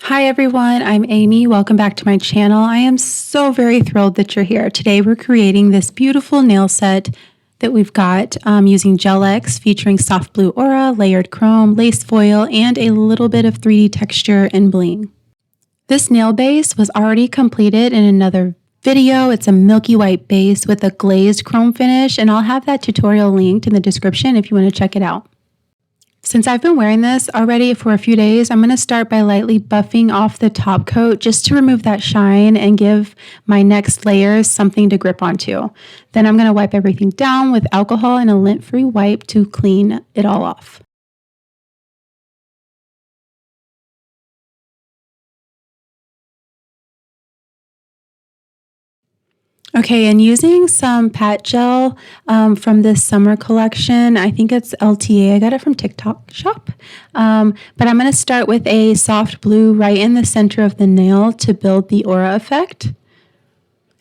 Hi everyone, I'm Amy. Welcome back to my channel. I am so very thrilled that you're here. Today we're creating this beautiful nail set that we've got using Gel X featuring soft blue aura, layered chrome, lace foil, and a little bit of 3D texture and bling. This nail base was already completed in another video. It's a milky white base with a glazed chrome finish, and I'll have that tutorial linked in the description if you want to check it out. Since I've been wearing this already for a few days, I'm going to start by lightly buffing off the top coat just to remove that shine and give my next layers something to grip onto. Then I'm going to wipe everything down with alcohol and a lint-free wipe to clean it all off. Okay, and using some pat gel from this summer collection, I think it's LTA. I got it from TikTok shop. But I'm going to start with a soft blue right in the center of the nail to build the aura effect.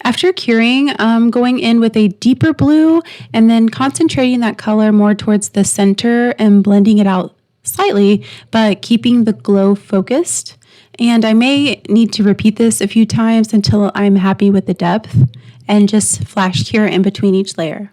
After curing, I'm going in with a deeper blue and then concentrating that color more towards the center and blending it out slightly, but keeping the glow focused. And I may need to repeat this a few times until I'm happy with the depth and just flash cure in between each layer.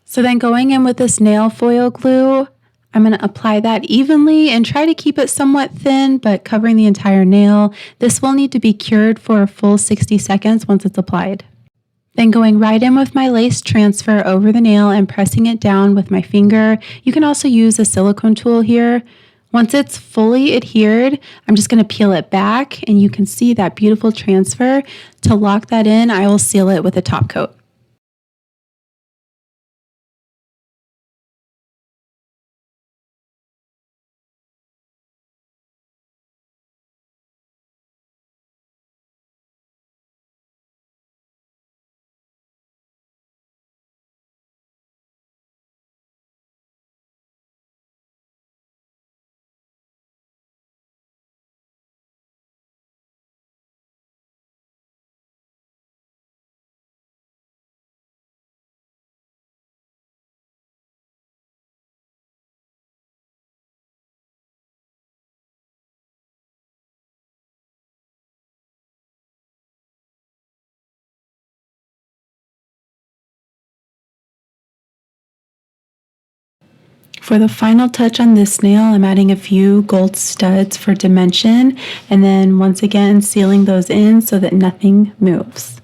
So then going in with this nail foil glue, I'm going to apply that evenly and try to keep it somewhat thin, but covering the entire nail. This will need to be cured for a full 60 seconds once it's applied. Then going right in with my lace transfer over the nail and pressing it down with my finger. You can also use a silicone tool here. Once it's fully adhered, I'm just going to peel it back and you can see that beautiful transfer. To lock that in, I will seal it with a top coat. For the final touch on this nail, I'm adding a few gold studs for dimension, and then once again sealing those in so that nothing moves.